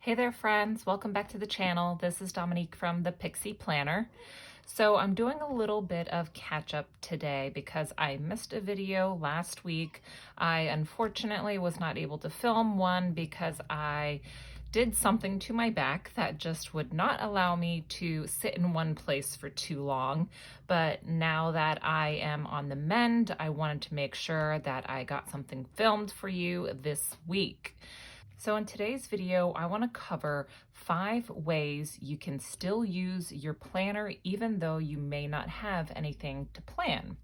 Hey there friends, welcome back to the channel. This is Dominique from the Pixie Planner. So I'm doing a little bit of catch up today because I missed a video last week. I unfortunately was not able to film one because I did something to my back that just would not allow me to sit in one place for too long. But now that I am on the mend, I wanted to make sure that I got something filmed for you this week. So in today's video, I want to cover 5 ways you can still use your planner even though you may not have anything to plan.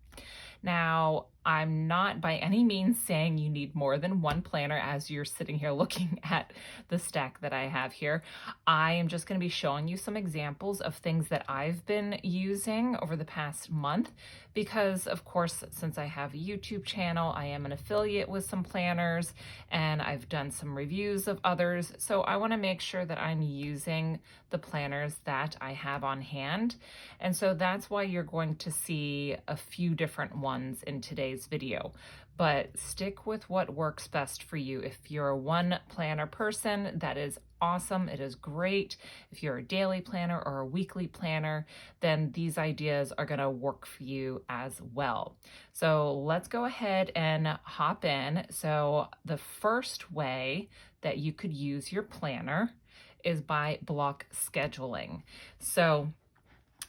Now, I'm not by any means saying you need more than one planner as you're sitting here looking at the stack that I have here. I am just going to be showing you some examples of things that I've been using over the past month because, of course, since I have a YouTube channel, I am an affiliate with some planners and I've done some reviews of others. So I want to make sure that I'm using the planners that I have on hand. And so that's why you're going to see a few different ones in today's video, but stick with what works best for you. If you're a one planner person, that is awesome. It is great. If you're a daily planner or a weekly planner, then these ideas are going to work for you as well. So let's go ahead and hop in. So the first way that you could use your planner is by block scheduling. So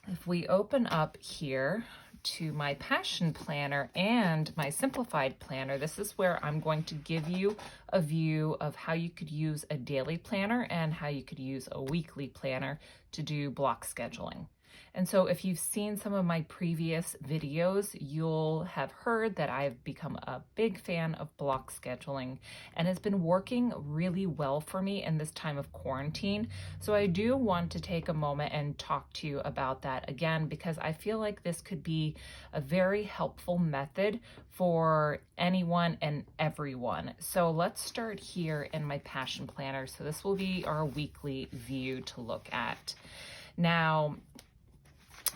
if we open up here to my passion planner and my simplified planner, this is where I'm going to give you a view of how you could use a daily planner and how you could use a weekly planner to do block scheduling. And so if you've seen some of my previous videos, you'll have heard that I've become a big fan of block scheduling and it's been working really well for me in this time of quarantine. So I do want to take a moment and talk to you about that again, because I feel like this could be a very helpful method for anyone and everyone. So let's start here in my passion planner. So this will be our weekly view to look at. Now,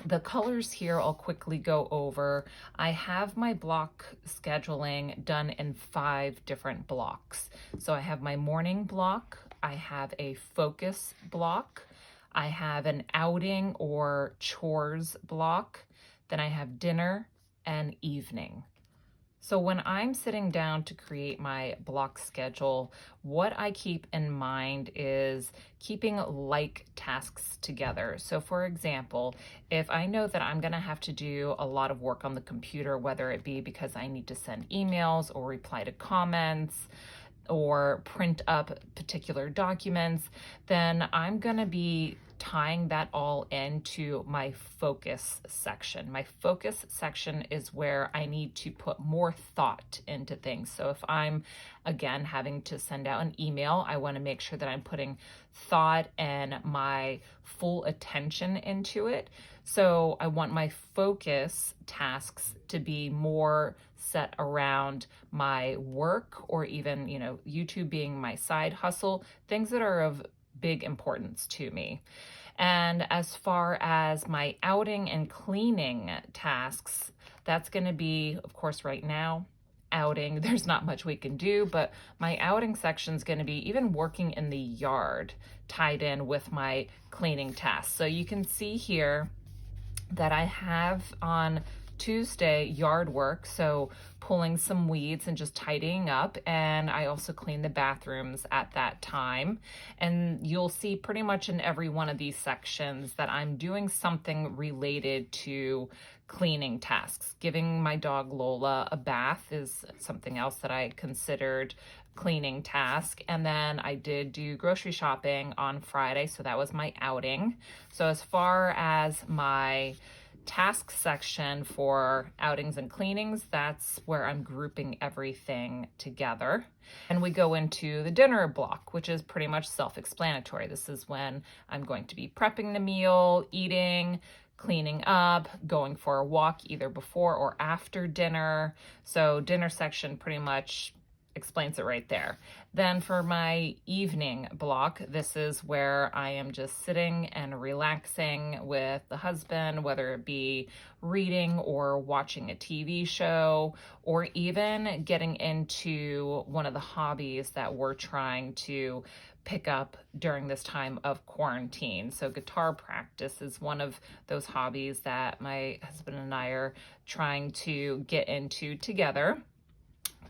the colors here I'll quickly go over. I have my block scheduling done in 5 different blocks. So I have my morning block, I have a focus block, I have an outing or chores block, then I have dinner and evening. So when I'm sitting down to create my block schedule, what I keep in mind is keeping like tasks together. So for example, if I know that I'm gonna have to do a lot of work on the computer, whether it be because I need to send emails or reply to comments, or print up particular documents, then I'm gonna be tying that all into my focus section. My focus section is where I need to put more thought into things. So if I'm, again, having to send out an email, I want to make sure that I'm putting thought and my full attention into it. So I want my focus tasks to be more set around my work or even, YouTube being my side hustle, things that are of big importance to me. And as far as my outing and cleaning tasks, that's going to be, of course, right now, outing. There's not much we can do, but my outing section is going to be even working in the yard tied in with my cleaning tasks. So you can see here that I have on Tuesday yard work, so pulling some weeds and just tidying up, and I also clean the bathrooms at that time. And you'll see pretty much in every one of these sections that I'm doing something related to cleaning tasks. Giving my dog Lola a bath is something else that I considered cleaning task. And then I did do grocery shopping on Friday, so that was my outing. So as far as my task section for outings and cleanings, that's where I'm grouping everything together. And we go into the dinner block, which is pretty much self-explanatory. This is when I'm going to be prepping the meal, eating, cleaning up, going for a walk either before or after dinner. So dinner section pretty much explains it right there. Then for my evening block, this is where I am just sitting and relaxing with the husband, whether it be reading or watching a TV show, or even getting into one of the hobbies that we're trying to pick up during this time of quarantine. So guitar practice is one of those hobbies that my husband and I are trying to get into together.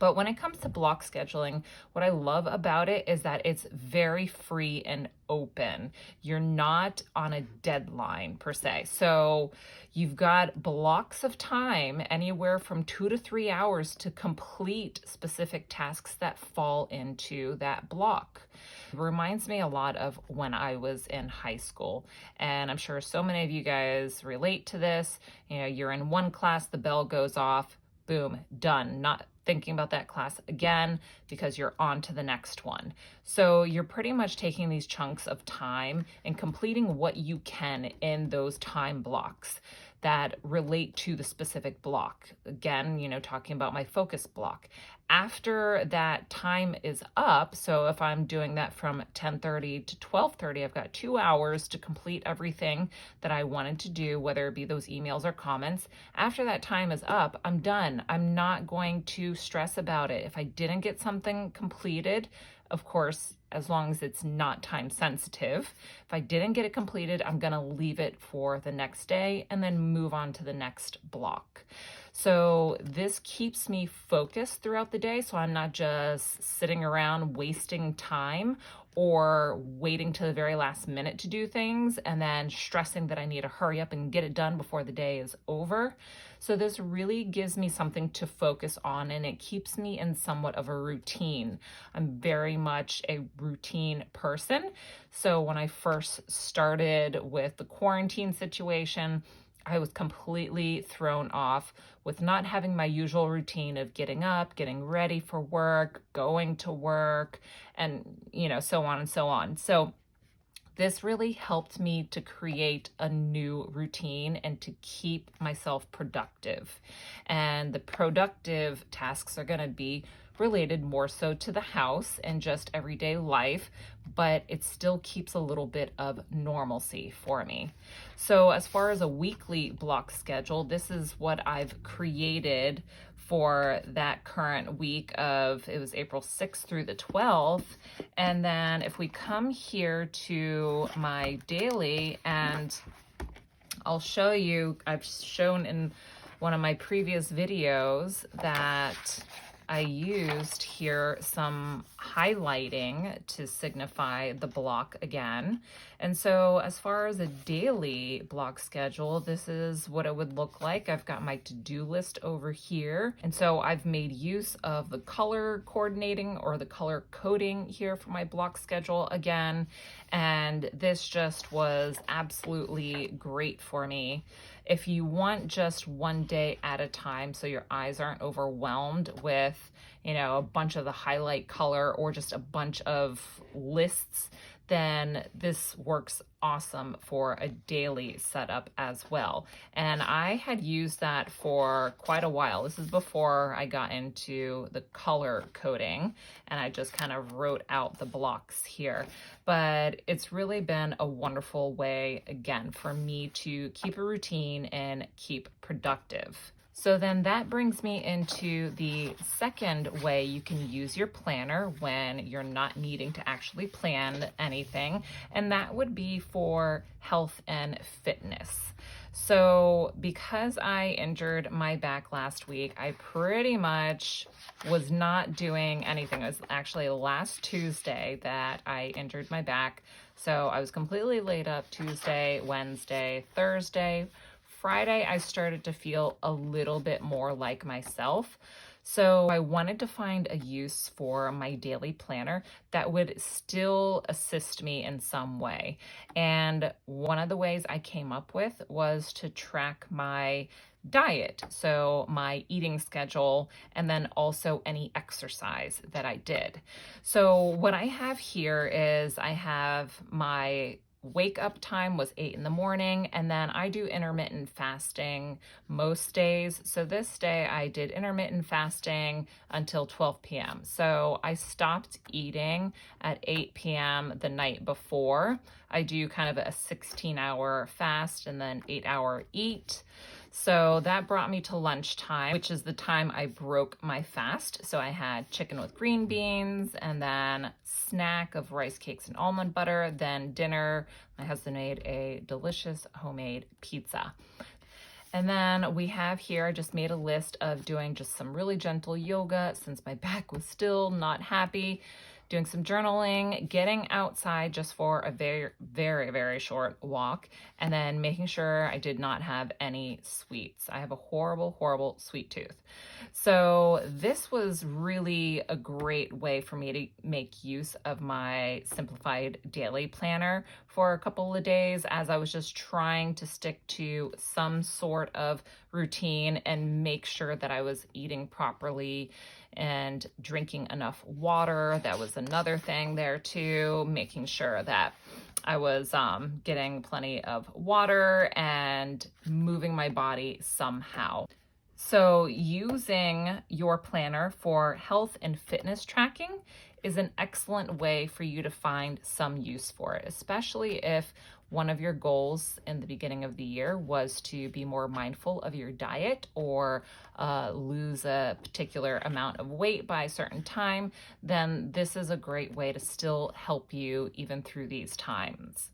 But when it comes to block scheduling, what I love about it is that it's very free and open. You're not on a deadline per se. So you've got blocks of time, anywhere from 2 to 3 hours, to complete specific tasks that fall into that block. It reminds me a lot of when I was in high school. And I'm sure so many of you guys relate to this. You know, you're in one class, the bell goes off, boom, done. Not thinking about that class again because you're on to the next one. So you're pretty much taking these chunks of time and completing what you can in those time blocks that relate to the specific block. Again, you know, talking about my focus block. After that time is up, so if I'm doing that from 10:30 to 12:30, I've got 2 hours to complete everything that I wanted to do, whether it be those emails or comments. After that time is up, I'm done. I'm not going to stress about it. If I didn't get something completed, of course, as long as it's not time sensitive, if I didn't get it completed, I'm gonna leave it for the next day and then move on to the next block. So this keeps me focused throughout the day, so I'm not just sitting around wasting time or waiting to the very last minute to do things and then stressing that I need to hurry up and get it done before the day is over. So this really gives me something to focus on, and it keeps me in somewhat of a routine. I'm very much a routine person. So when I first started with the quarantine situation, I was completely thrown off with not having my usual routine of getting up, getting ready for work, going to work, and, you know, so on and so on. So this really helped me to create a new routine and to keep myself productive. And the productive tasks are going to be related more so to the house and just everyday life, but it still keeps a little bit of normalcy for me. So as far as a weekly block schedule, this is what I've created for that current week of, it was April 6th through the 12th. And then if we come here to my daily, and I'll show you, I've shown in one of my previous videos that I used here some highlighting to signify the block again. And so as far as a daily block schedule, this is what it would look like. I've got my to-do list over here. And so I've made use of the color coordinating or the color coding here for my block schedule again. And this just was absolutely great for me. If you want just one day at a time so your eyes aren't overwhelmed with, you know, a bunch of the highlight color or just a bunch of lists, then this works awesome for a daily setup as well. And I had used that for quite a while. This is before I got into the color coding, and I just kind of wrote out the blocks here. But it's really been a wonderful way, again, for me to keep a routine and keep productive. So then that brings me into the second way you can use your planner when you're not needing to actually plan anything, and that would be for health and fitness. So because I injured my back last week, I pretty much was not doing anything. It was actually last Tuesday that I injured my back. So I was completely laid up Tuesday, Wednesday, Thursday. Friday, I started to feel a little bit more like myself. So I wanted to find a use for my daily planner that would still assist me in some way. And one of the ways I came up with was to track my diet, so my eating schedule, and then also any exercise that I did. So what I have here is I have my wake up time was 8 in the morning, and then I do intermittent fasting most days. So this day I did intermittent fasting until 12 p.m. So I stopped eating at 8 p.m. the night before. I do kind of a 16-hour fast and then 8-hour eat. So that brought me to lunchtime, which is the time I broke my fast. So I had chicken with green beans and then snack of rice cakes and almond butter. Then dinner, my husband made a delicious homemade pizza. And then we have here, I just made a list of doing just some really gentle yoga since my back was still not happy. Doing some journaling, getting outside just for a very short walk, and then making sure I did not have any sweets. I have a horrible sweet tooth. So this was really a great way for me to make use of my simplified daily planner for a couple of days, as I was just trying to stick to some sort of routine and make sure that I was eating properly and drinking enough water. That was another thing there too, making sure that I was getting plenty of water and moving my body somehow. So using your planner for health and fitness tracking is an excellent way for you to find some use for it, especially if one of your goals in the beginning of the year was to be more mindful of your diet or lose a particular amount of weight by a certain time. Then this is a great way to still help you even through these times.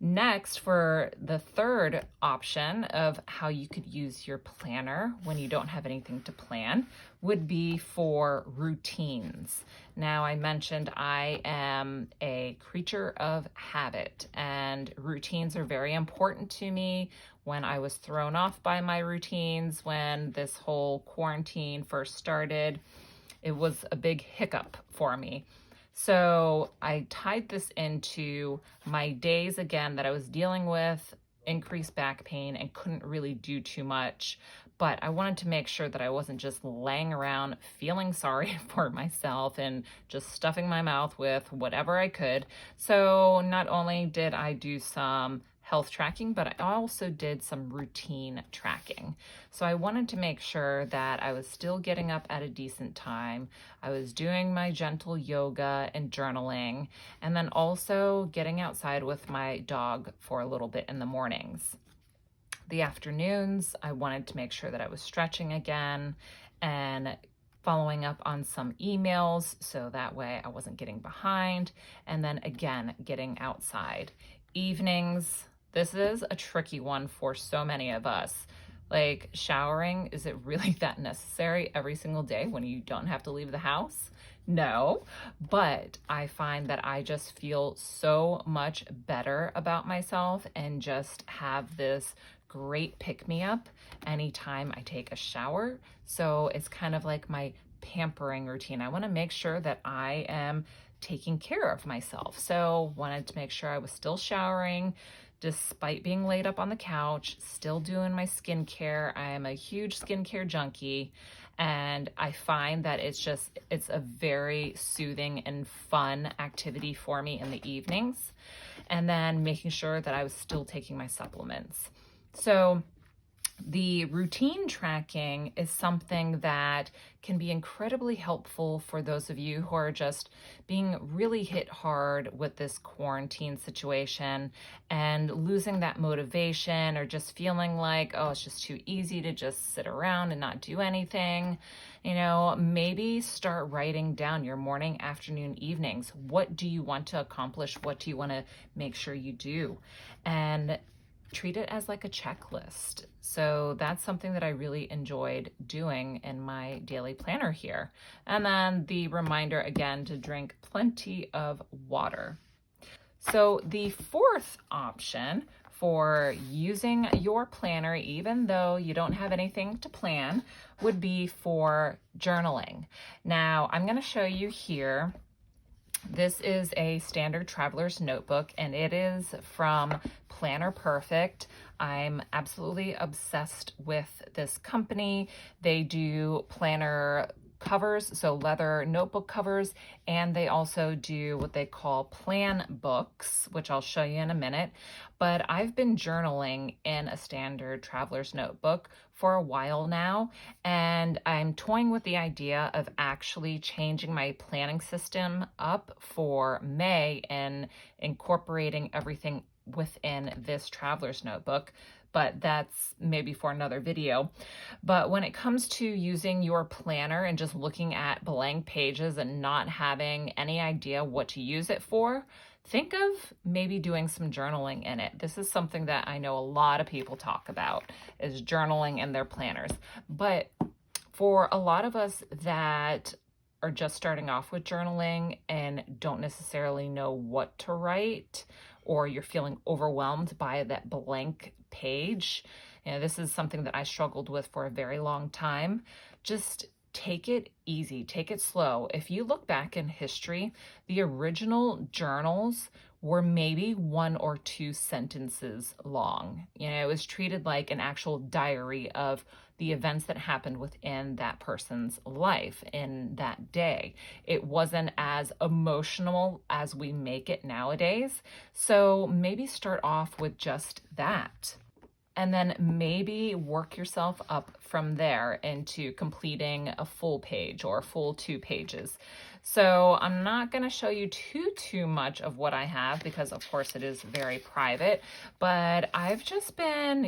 Next, for the third option of how you could use your planner when you don't have anything to plan would be for routines. Now, I mentioned I am a creature of habit, and routines are very important to me. When I was thrown off by my routines when this whole quarantine first started, it was a big hiccup for me. So I tied this into my days again that I was dealing with increased back pain and couldn't really do too much. But I wanted to make sure that I wasn't just laying around feeling sorry for myself and just stuffing my mouth with whatever I could. So not only did I do some health tracking, but I also did some routine tracking. So I wanted to make sure that I was still getting up at a decent time. I was doing my gentle yoga and journaling, and then also getting outside with my dog for a little bit in the mornings. The afternoons, I wanted to make sure that I was stretching again and following up on some emails so that way I wasn't getting behind, and then again, getting outside. Evenings, this is a tricky one for so many of us. Like, showering, is it really that necessary every single day when you don't have to leave the house? No, but I find that I just feel so much better about myself and just have this great pick-me-up anytime I take a shower. So it's kind of like my pampering routine. I want to make sure that I am taking care of myself. So wanted to make sure I was still showering despite being laid up on the couch, still doing my skincare. I am a huge skincare junkie, and I find that it's a very soothing and fun activity for me in the evenings. And then making sure that I was still taking my supplements. So the routine tracking is something that can be incredibly helpful for those of you who are just being really hit hard with this quarantine situation and losing that motivation, or just feeling like, oh, it's just too easy to just sit around and not do anything. You know, maybe start writing down your morning, afternoon, evenings. What do you want to accomplish? What do you want to make sure you do? And treat it as like a checklist. So that's something that I really enjoyed doing in my daily planner here. And then the reminder again to drink plenty of water. So the fourth option for using your planner, even though you don't have anything to plan, would be for journaling. Now, I'm going to show you here. This is a standard traveler's notebook, and it is from Planner Perfect. I'm absolutely obsessed with this company. They do planner covers, so leather notebook covers, and they also do what they call plan books, which I'll show you in a minute. But I've been journaling in a standard traveler's notebook for a while now, and I'm toying with the idea of actually changing my planning system up for May and incorporating everything within this traveler's notebook, but that's maybe for another video. But when it comes to using your planner and just looking at blank pages and not having any idea what to use it for, think of maybe doing some journaling in it. This is something that I know a lot of people talk about, is journaling in their planners. But for a lot of us that are just starting off with journaling and don't necessarily know what to write, or you're feeling overwhelmed by that blank page, this is something that I struggled with for a very long time. Just take it easy, take it slow. If you look back in history, the original journals were maybe 1 or 2 sentences long. It was treated like an actual diary of the events that happened within that person's life in that day. It wasn't as emotional as we make it nowadays. So maybe start off with just that, and then maybe work yourself up from there into completing a full page or a full 2 pages. So I'm not going to show you too much of what I have, because of course it is very private, but I've just been,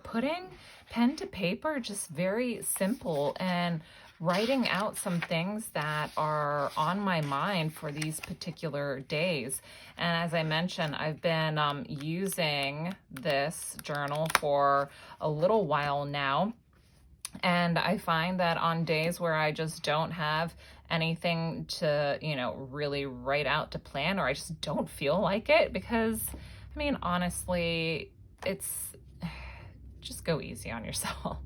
putting pen to paper, just very simple, and writing out some things that are on my mind for these particular days. And as I mentioned, I've been using this journal for a little while now. And I find that on days where I just don't have anything to, really write out to plan, or I just don't feel like it, because, honestly, just go easy on yourself.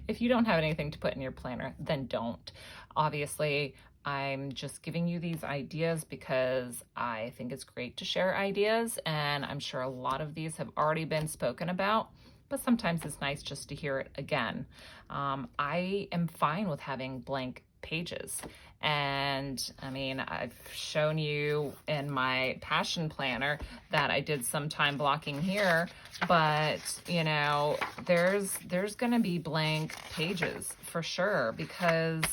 If you don't have anything to put in your planner, then don't. Obviously, I'm just giving you these ideas because I think it's great to share ideas, and I'm sure a lot of these have already been spoken about, but sometimes it's nice just to hear it again. I am fine with having blank pages. And I've shown you in my passion planner that I did some time blocking here, but there's gonna be blank pages for sure, because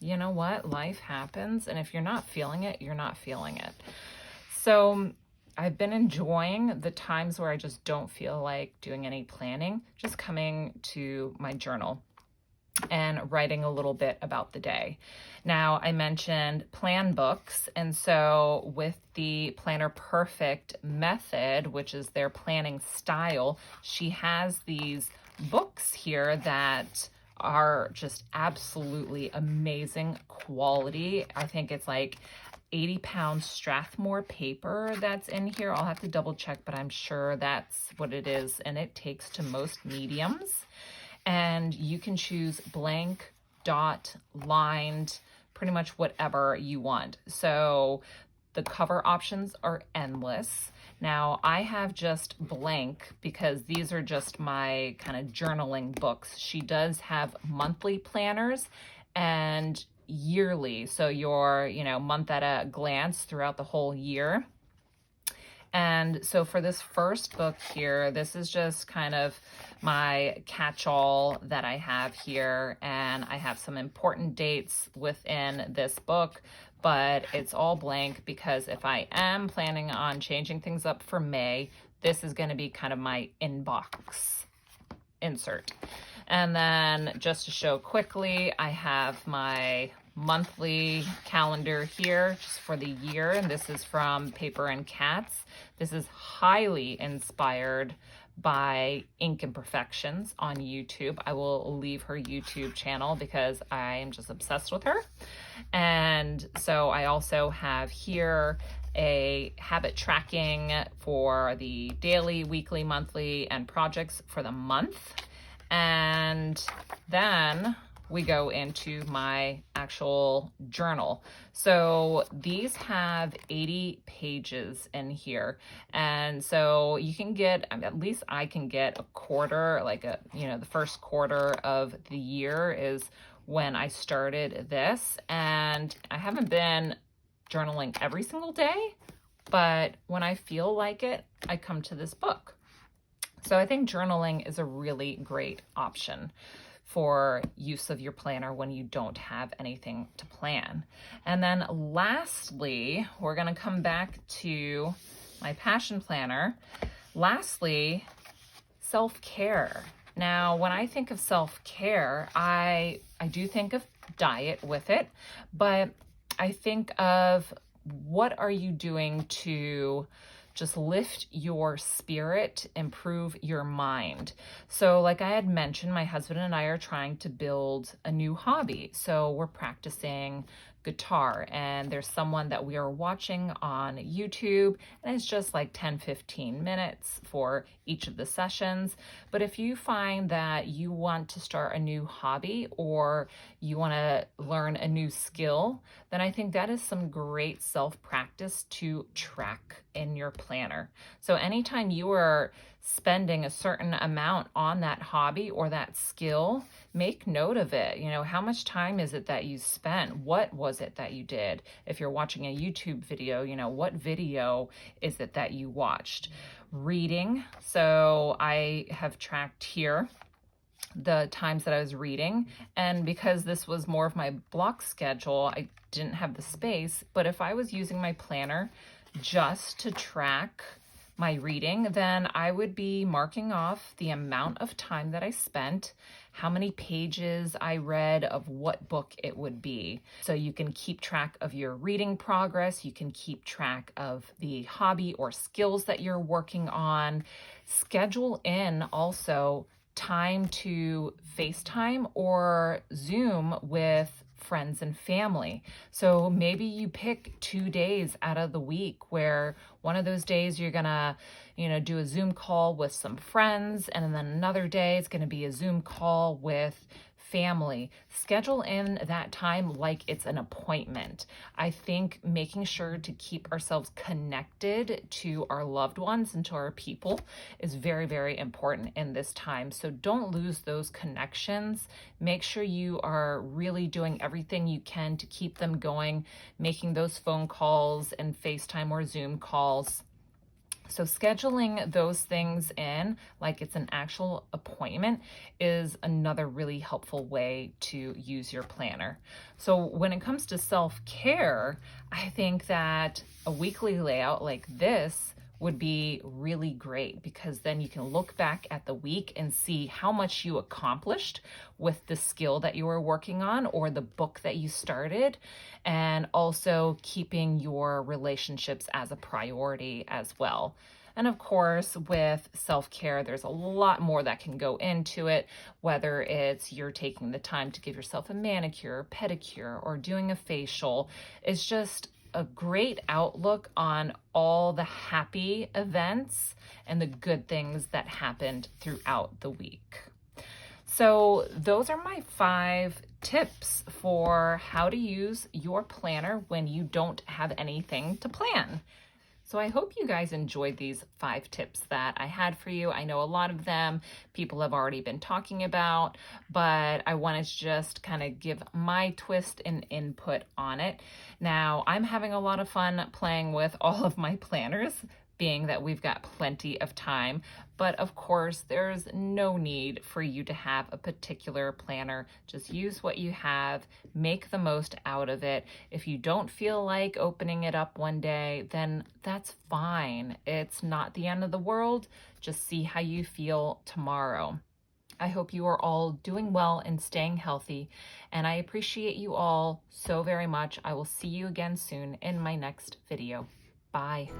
you know what, life happens, and if you're not feeling it, you're not feeling it. So I've been enjoying the times where I just don't feel like doing any planning, just coming to my journal and writing a little bit about the day. Now, I mentioned plan books, and so with the Planner Perfect method, which is their planning style, she has these books here that are just absolutely amazing quality. I think it's like 80-pound Strathmore paper that's in here. I'll have to double check, but I'm sure that's what it is, and it takes to most mediums. And you can choose blank, dot, lined, pretty much whatever you want. So the cover options are endless. Now I have just blank because these are just my kind of journaling books. She does have monthly planners and yearly. So your, month at a glance throughout the whole year. And so for this first book here, this is just kind of my catch-all that I have here. And I have some important dates within this book, but it's all blank because if I am planning on changing things up for May, this is going to be kind of my inbox insert. And then just to show quickly, I have my monthly calendar here just for the year, and this is from Paper and Cats. This is highly inspired by Ink Imperfections on YouTube. I will leave her YouTube channel because I am just obsessed with her. And so I also have here a habit tracking for the daily, weekly, monthly, and projects for the month. And then we go into my actual journal. So these have 80 pages in here. And so you can get, at least I can get a quarter, like the first quarter of the year is when I started this, and I haven't been journaling every single day, but when I feel like it, I come to this book. So I think journaling is a really great option for use of your planner when you don't have anything to plan. And then lastly, we're going to come back to my passion planner. Lastly, self-care. Now, when I think of self-care, I do think of diet with it, but I think of what are you doing to just lift your spirit, improve your mind. So like I had mentioned, my husband and I are trying to build a new hobby. So we're practicing guitar, and there's someone that we are watching on YouTube, and it's just like 10-15 minutes for each of the sessions. But if you find that you want to start a new hobby or you want to learn a new skill, then I think that is some great self-practice to track in your planner. So anytime you are spending a certain amount on that hobby or that skill, make note of it. You know, how much time is it that you spent? What was it that you did? If you're watching a YouTube video, you know, what video is it that you watched? Reading. So I have tracked here the times that I was reading, and because this was more of my block schedule, I didn't have the space. But if I was using my planner just to track my reading, then I would be marking off the amount of time that I spent, how many pages I read of what book it would be. So you can keep track of your reading progress, you can keep track of the hobby or skills that you're working on. Schedule in also time to FaceTime or Zoom with friends and family. So maybe you pick 2 days out of the week where one of those days you're gonna, do a Zoom call with some friends, and then another day it's gonna be a Zoom call with family. Schedule in that time like it's an appointment. I think making sure to keep ourselves connected to our loved ones and to our people is very, very important in this time. So don't lose those connections. Make sure you are really doing everything you can to keep them going, making those phone calls and FaceTime or Zoom calls. So scheduling those things in like it's an actual appointment is another really helpful way to use your planner. So when it comes to self-care, I think that a weekly layout like this would be really great, because then you can look back at the week and see how much you accomplished with the skill that you were working on or the book that you started, and also keeping your relationships as a priority as well. And of course, with self-care, there's a lot more that can go into it, whether it's you're taking the time to give yourself a manicure, pedicure, or doing a facial. It's just a great outlook on all the happy events and the good things that happened throughout the week. So those are my 5 tips for how to use your planner when you don't have anything to plan. So I hope you guys enjoyed these 5 tips that I had for you. I know a lot of them people have already been talking about, but I wanted to just kind of give my twist and input on it. Now, I'm having a lot of fun playing with all of my planners, being that we've got plenty of time. But of course, there's no need for you to have a particular planner. Just use what you have, make the most out of it. If you don't feel like opening it up one day, then that's fine. It's not the end of the world. Just see how you feel tomorrow. I hope you are all doing well and staying healthy, and I appreciate you all so very much. I will see you again soon in my next video. Bye.